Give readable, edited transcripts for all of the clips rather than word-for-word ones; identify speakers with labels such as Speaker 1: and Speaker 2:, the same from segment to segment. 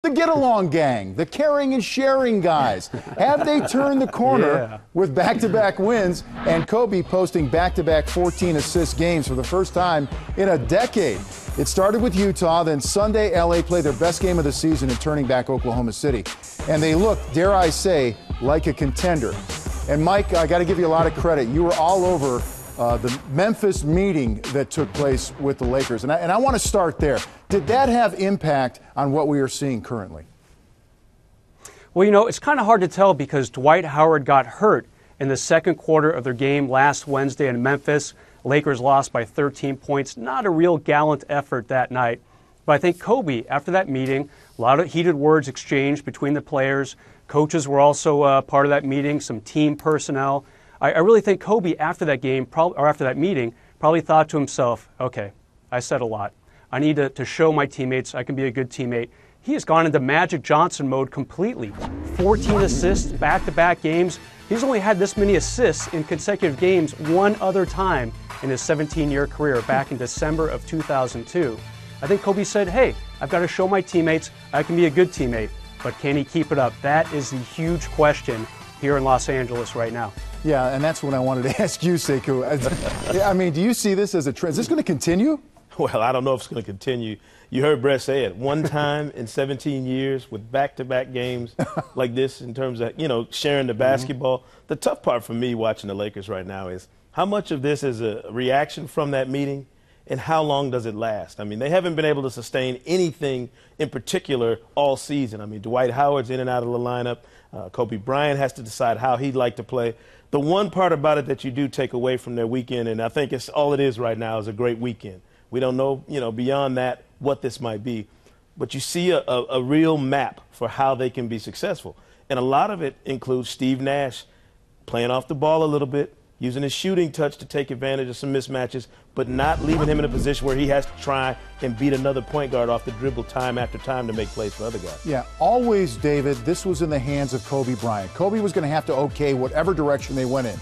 Speaker 1: The get-along gang, the caring and sharing guys. Have they turned the corner with back-to-back wins and Kobe posting back-to-back 14-assist games for the first time in a decade? It started with Utah, then Sunday, LA played their best game of the season in turning back Oklahoma City. And they look, dare I say, like a contender. And Mike, I got to give you a lot of credit. You were all over the Memphis meeting that took place with the Lakers. And I want to start there. Did that have impact on what we are seeing currently?
Speaker 2: Well, you know, it's kind of hard to tell because Dwight Howard got hurt in the second quarter of their game last Wednesday in Memphis. Lakers lost by 13 points. Not a real gallant effort that night. But I think Kobe, after that meeting, a lot of heated words exchanged between the players. Coaches were also part of that meeting, some team personnel. I really think Kobe, after that game, after that meeting, probably thought to himself, okay, I said a lot. I need to show my teammates I can be a good teammate. He has gone into Magic Johnson mode completely. 14 assists, back-to-back games. He's only had this many assists in consecutive games one other time in his 17-year career, back in December of 2002. I think Kobe said, hey, I've got to show my teammates I can be a good teammate, but can he keep it up? That is the huge question here in Los Angeles right now.
Speaker 1: Yeah, and that's what I wanted to ask you, Sekou. I mean, do you see this as a trend? Is this going to continue?
Speaker 3: Well, I don't know if it's going to continue. You heard Brett say it. One time in 17 years with back-to-back games like this in terms of, you know, sharing the basketball. The tough part for me watching the Lakers right now is how much of this is a reaction from that meeting and how long does it last? I mean, they haven't been able to sustain anything in particular all season. I mean, Dwight Howard's in and out of the lineup. Kobe Bryant has to decide how he'd like to play. The one part about it that you do take away from their weekend, and I think it's all it is right now, is a great weekend. We don't know, you know, beyond that what this might be. But you see a real map for how they can be successful. And a lot of it includes Steve Nash playing off the ball a little bit, using his shooting touch to take advantage of some mismatches, but not leaving him in a position where he has to try and beat another point guard off the dribble time after time to make plays for other guys.
Speaker 1: Yeah, always, David, this was in the hands of Kobe Bryant. Kobe was going to have to okay whatever direction they went in.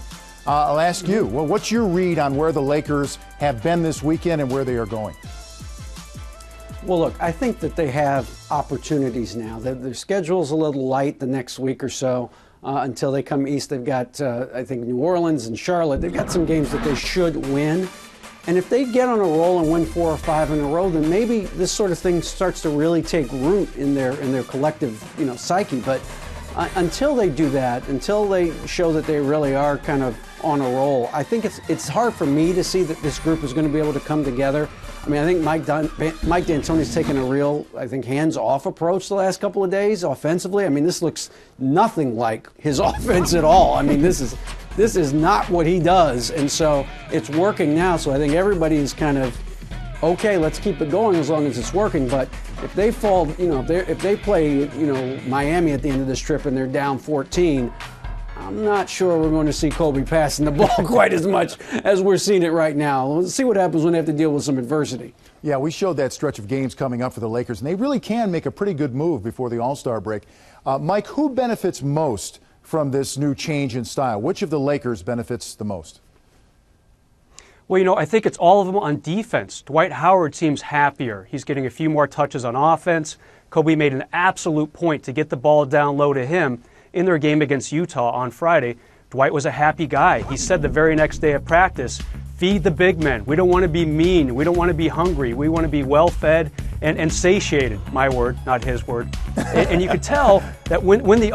Speaker 1: I'll ask you, well, what's your read on where the Lakers have been this weekend and where they are going?
Speaker 4: Well, look, I think that they have opportunities now. Their schedule's a little light the next week or so. Until they come east, they've got, I think, New Orleans and Charlotte. They've got some games that they should win. And if they get on a roll and win 4 or 5 in a row, then maybe this sort of thing starts to really take root in their collective, you know, psyche. But until they do that, until they show that they really are kind of on a roll, I think it's hard for me to see that this group is going to be able to come together. I mean, I think Mike D'Antoni's taken a real, I think, hands-off approach the last couple of days offensively. I mean, this looks nothing like his offense at all. I mean, this is not what he does, and so it's working now. So I think everybody is kind of, okay, let's keep it going as long as it's working. But if they fall, you know, if they play, you know, Miami at the end of this trip and they're down 14, I'm not sure we're going to see Kobe passing the ball quite as much as we're seeing it right now. Let's see what happens when they have to deal with some adversity.
Speaker 1: Yeah, we showed that stretch of games coming up for the Lakers, and they really can make a pretty good move before the All-Star break. Mike, who benefits most from this new change in style? Which of the Lakers benefits the most?
Speaker 2: Well, you know, I think it's all of them on defense. Dwight Howard seems happier. He's getting a few more touches on offense. Kobe made an absolute point to get the ball down low to him in their game against Utah on Friday. Dwight was a happy guy. He said the very next day at practice, feed the big men. We don't want to be mean. We don't want to be hungry. We want to be well-fed and satiated. My word, not his word. And you could tell that when the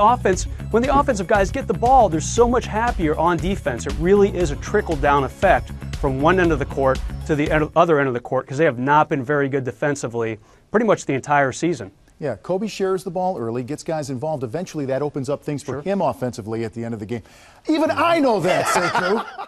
Speaker 2: offensive guys get the ball, they're so much happier on defense. It really is a trickle-down effect from one end of the court to the other end of the court, because they have not been very good defensively pretty much the entire season.
Speaker 1: Yeah, Kobe shares the ball early, gets guys involved. Eventually, that opens up things for him offensively at the end of the game. Even I know that, Sekou.